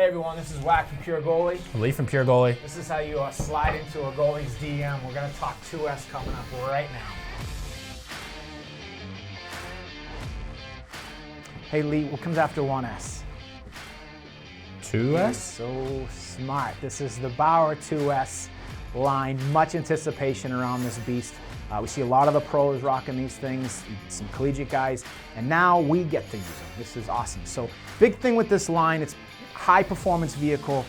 Hey everyone, this is Wack from Pure Goalie. Lee from Pure Goalie. This is how you slide into a goalie's DM. We're going to talk 2S coming up right now. Hey Lee, what comes after 1S? 2S? So smart. This is the Bauer 2S line. Much anticipation around this beast. We see a lot of the pros rocking these things, some collegiate guys, and now we get to use them. This is awesome. So big thing with this line, it's high performance vehicle.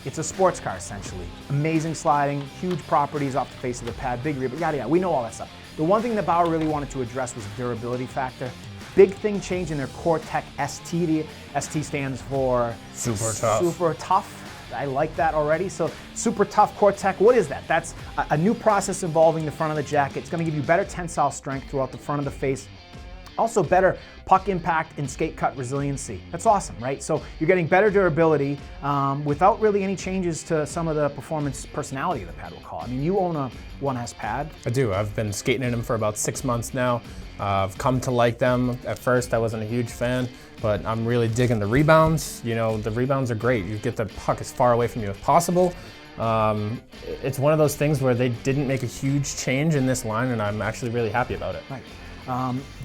It's a sports car essentially. Amazing sliding, huge properties off the face of the pad, big rear, but yada yada, we know all that stuff. The one thing that Bauer really wanted to address was the durability factor. Big thing change in their Core Tech ST. The ST stands for Super tough. Super tough. I like that already. So super tough Core Tech, what is that? That's a new process involving the front of the jacket. It's gonna give you better tensile strength throughout the front of the face. Also better puck impact and skate cut resiliency. That's awesome, right? So you're getting better durability without really any changes to some of the performance personality of the pad, we'll call it. I mean, you own a 1S pad. I do. I've been skating in them for about 6 months now. I've come to like them. At first, I wasn't a huge fan, but I'm really digging the rebounds. You know, the rebounds are great. You get the puck as far away from you as possible. It's one of those things where they didn't make a huge change in this line, and I'm actually really happy about it. Right.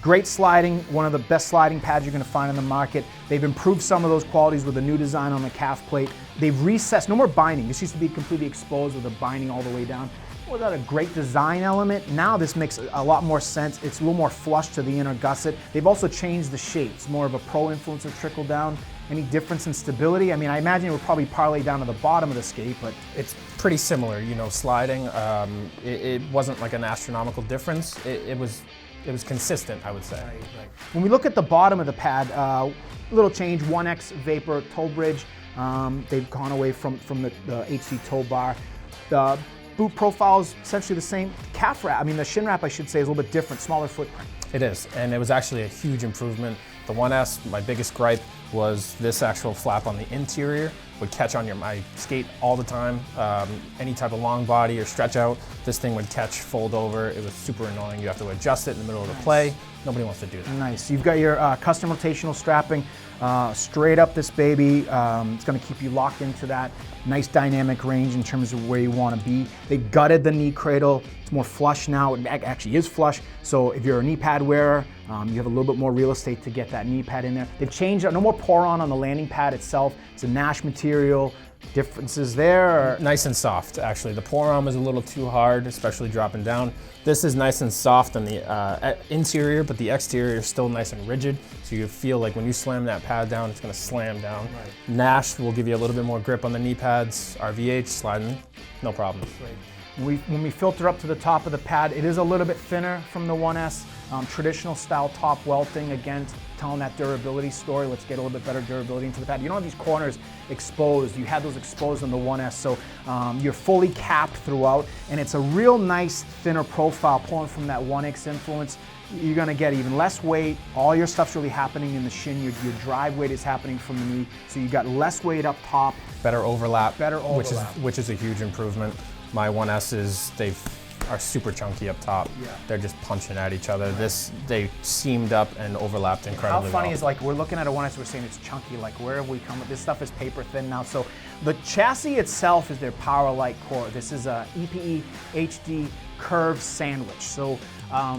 Great sliding, one of the best sliding pads you're going to find in the market. They've improved some of those qualities with a new design on the calf plate. They've recessed, no more binding. This used to be completely exposed with the binding all the way down. Was that a great design element? Now this makes a lot more sense. It's a little more flush to the inner gusset. They've also changed the shape. It's more of a pro influence of trickle down. Any difference in stability? I mean, I imagine it would probably parlay down to the bottom of the skate, but it's pretty similar, you know, sliding. It wasn't like an astronomical difference. It was consistent, I would say. Right. When we look at the bottom of the pad, little change, 1X Vapor toe bridge. They've gone away from the HC toe bar. The boot profile is essentially the same. Calf wrap, the shin wrap, I should say, is a little bit different, smaller footprint. It is, and it was actually a huge improvement. The 1S, my biggest gripe was this actual flap on the interior would catch on my skate all the time. Any type of long body or stretch out, this thing would catch, fold over. It was super annoying. You have to adjust it in the middle of the play. Nobody wants to do that. Nice. You've got your custom rotational strapping straight up this baby. It's going to keep you locked into that nice dynamic range in terms of where you want to be. They've gutted the knee cradle. It's more flush now. It actually is flush. So if you're a knee pad wearer, you have a little bit more real estate to get that knee pad in there. They've changed it. No more pour-on the landing pad itself. It's a Nash material. Differences there? Nice and soft, actually. The pour-on was a little too hard, especially dropping down. This is nice and soft on the interior, but the exterior is still nice and rigid. So you feel like when you slam that pad down, it's going to slam down. Right. Nash will give you a little bit more grip on the knee pads. RVH, sliding, no problem. Right. When we filter up to the top of the pad, it is a little bit thinner from the 1S. Traditional style top welting, again, telling that durability story. Let's get a little bit better durability into the pad. You don't have these corners exposed. You had those exposed on the 1S, so you're fully capped throughout, and it's a real nice thinner profile pulling from that 1X influence. You're gonna get even less weight. All your stuff's really happening in the shin. Your drive weight is happening from the knee, so you got less weight up top. Better overlap. Better overlap. Which is a huge improvement. My 1S's, they are super chunky up top. Yeah. They're just punching at each other. They seamed up and overlapped incredibly well. How funny is, like, we're looking at a 1S, we're saying it's chunky, like, where have we come with this stuff? Is paper thin now. So the chassis itself is their Power Light core. This is a EPE HD curved sandwich. So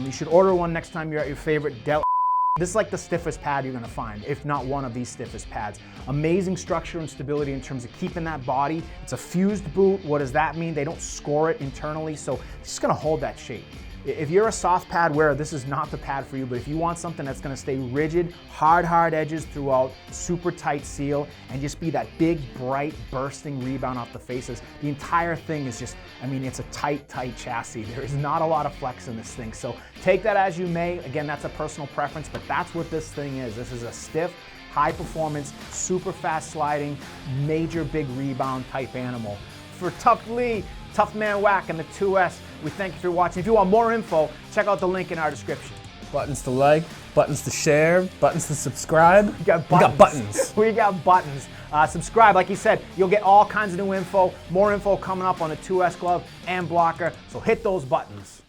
you should order one next time you're at your favorite Dell. This is like the stiffest pad you're gonna find, if not one of these stiffest pads. Amazing structure and stability in terms of keeping that body. It's a fused boot. What does that mean? They don't score it internally, so it's just gonna hold that shape. If you're a soft pad wearer, this is not the pad for you, but if you want something that's gonna stay rigid, hard edges throughout, super tight seal, and just be that big, bright, bursting rebound off the faces, the entire thing is just, it's a tight chassis. There is not a lot of flex in this thing. So take that as you may. Again, that's a personal preference, but that's what this thing is. This is a stiff, high performance, super fast sliding, major big rebound type animal. For Tough Lee, Tough Man Wack, and the 2S, we thank you for watching. If you want more info, check out the link in our description. Buttons to like, buttons to share, buttons to subscribe. We got buttons. We got buttons. Subscribe, like he said, you'll get all kinds of new info. More info coming up on the 2S glove and blocker, so hit those buttons.